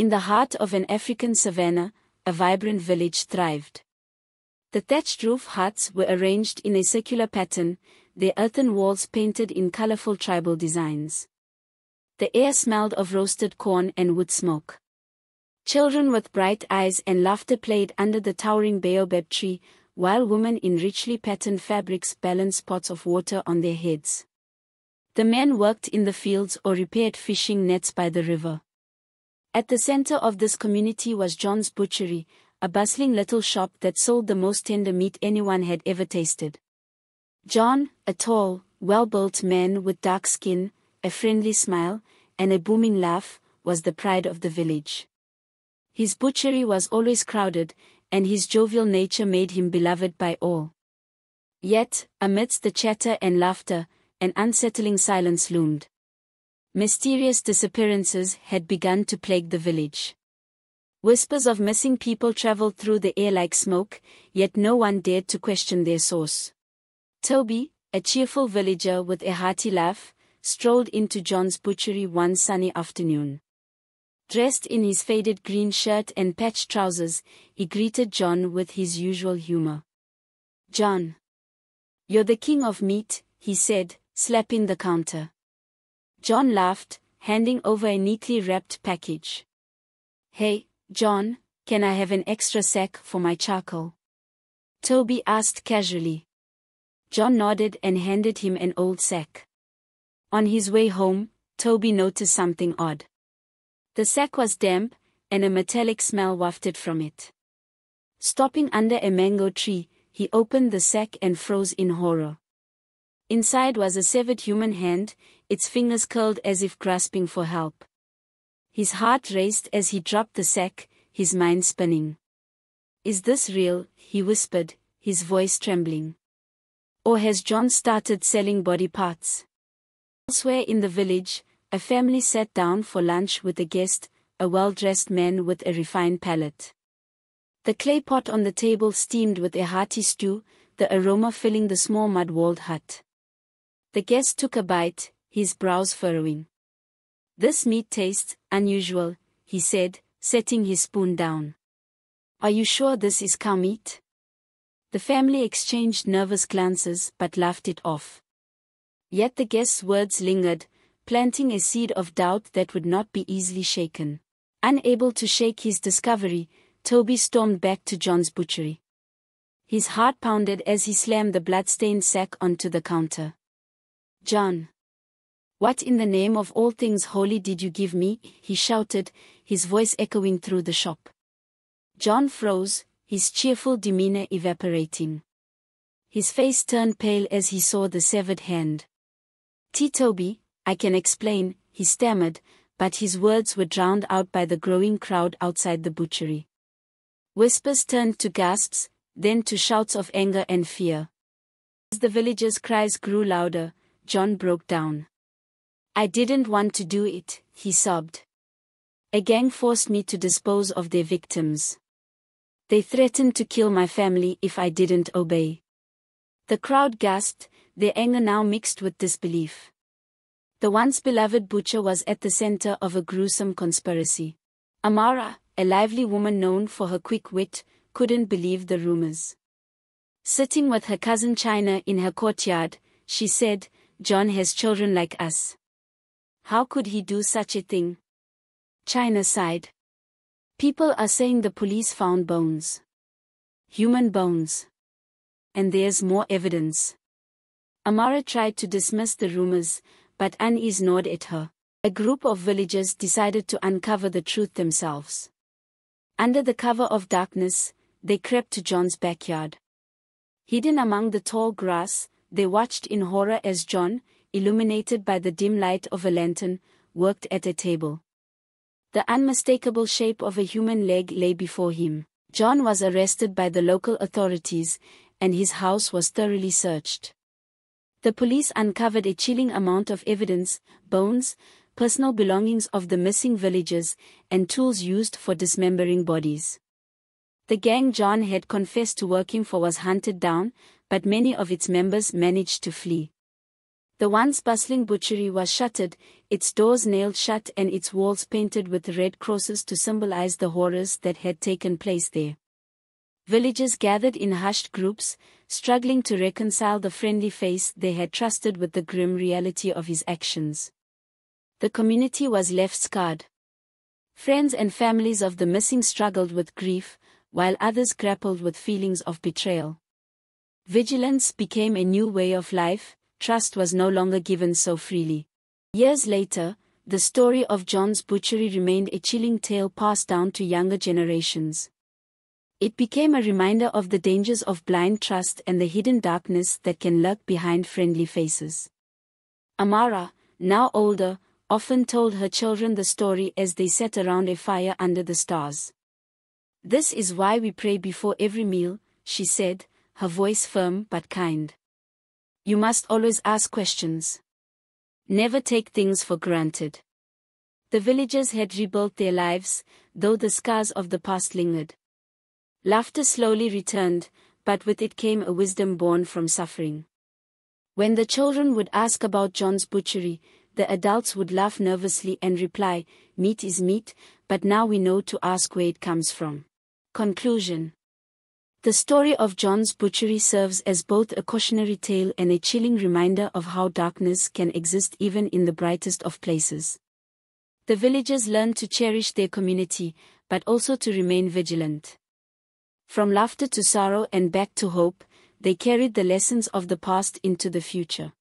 In the heart of an African savanna, a vibrant village thrived. The thatched roof huts were arranged in a circular pattern, their earthen walls painted in colorful tribal designs. The air smelled of roasted corn and wood smoke. Children with bright eyes and laughter played under the towering baobab tree, while women in richly patterned fabrics balanced pots of water on their heads. The men worked in the fields or repaired fishing nets by the river. At the center of this community was John's butchery, a bustling little shop that sold the most tender meat anyone had ever tasted. John, a tall, well-built man with dark skin, a friendly smile, and a booming laugh, was the pride of the village. His butchery was always crowded, and his jovial nature made him beloved by all. Yet, amidst the chatter and laughter, an unsettling silence loomed. Mysterious disappearances had begun to plague the village. Whispers of missing people traveled through the air like smoke, yet no one dared to question their source. Toby, a cheerful villager with a hearty laugh, strolled into John's butchery one sunny afternoon. Dressed in his faded green shirt and patched trousers, he greeted John with his usual humor. "John, you're the king of meat," he said, slapping the counter. John laughed, handing over a neatly wrapped package. "Hey, John, can I have an extra sack for my charcoal?" Toby asked casually. John nodded and handed him an old sack. On his way home, Toby noticed something odd. The sack was damp, and a metallic smell wafted from it. Stopping under a mango tree, he opened the sack and froze in horror. Inside was a severed human hand, its fingers curled as if grasping for help. His heart raced as he dropped the sack, his mind spinning. "Is this real?" he whispered, his voice trembling. "Or has John started selling body parts?" Elsewhere in the village, a family sat down for lunch with a guest, a well-dressed man with a refined palate. The clay pot on the table steamed with a hearty stew, the aroma filling the small mud-walled hut. The guest took a bite, his brows furrowing. "This meat tastes unusual," he said, setting his spoon down. "Are you sure this is cow meat?" The family exchanged nervous glances but laughed it off. Yet the guest's words lingered, planting a seed of doubt that would not be easily shaken. Unable to shake his discovery, Toby stormed back to John's butchery. His heart pounded as he slammed the blood-stained sack onto the counter. "John, what in the name of all things holy did you give me?" he shouted, his voice echoing through the shop. John froze, his cheerful demeanor evaporating. His face turned pale as he saw the severed hand. "Toby, I can explain," he stammered, but his words were drowned out by the growing crowd outside the butchery. Whispers turned to gasps, then to shouts of anger and fear. As the villagers' cries grew louder, John broke down. "I didn't want to do it," he sobbed. "A gang forced me to dispose of their victims. They threatened to kill my family if I didn't obey." The crowd gasped, their anger now mixed with disbelief. The once beloved butcher was at the center of a gruesome conspiracy. Amara, a lively woman known for her quick wit, couldn't believe the rumors. Sitting with her cousin China in her courtyard, she said, "John has children like us. How could he do such a thing?" China sighed. "People are saying the police found bones. Human bones. And there's more evidence." Amara tried to dismiss the rumors, but unease gnawed at her. A group of villagers decided to uncover the truth themselves. Under the cover of darkness, they crept to John's backyard. Hidden among the tall grass, they watched in horror as John, illuminated by the dim light of a lantern, worked at a table. The unmistakable shape of a human leg lay before him. John was arrested by the local authorities, and his house was thoroughly searched. The police uncovered a chilling amount of evidence: bones, personal belongings of the missing villagers, and tools used for dismembering bodies. The gang John had confessed to working for was hunted down, but many of its members managed to flee. The once bustling butchery was shuttered, its doors nailed shut and its walls painted with red crosses to symbolize the horrors that had taken place there. Villagers gathered in hushed groups, struggling to reconcile the friendly face they had trusted with the grim reality of his actions. The community was left scarred. Friends and families of the missing struggled with grief, while others grappled with feelings of betrayal. Vigilance became a new way of life. Trust was no longer given so freely. Years later, the story of John's butchery remained a chilling tale passed down to younger generations. It became a reminder of the dangers of blind trust and the hidden darkness that can lurk behind friendly faces. Amara, now older, often told her children the story as they sat around a fire under the stars. "This is why we pray before every meal," she said, her voice firm but kind. "You must always ask questions. Never take things for granted." The villagers had rebuilt their lives, though the scars of the past lingered. Laughter slowly returned, but with it came a wisdom born from suffering. When the children would ask about John's butchery, the adults would laugh nervously and reply, "Meat is meat, but now we know to ask where it comes from." Conclusion. The story of John's butchery serves as both a cautionary tale and a chilling reminder of how darkness can exist even in the brightest of places. The villagers learned to cherish their community, but also to remain vigilant. From laughter to sorrow and back to hope, they carried the lessons of the past into the future.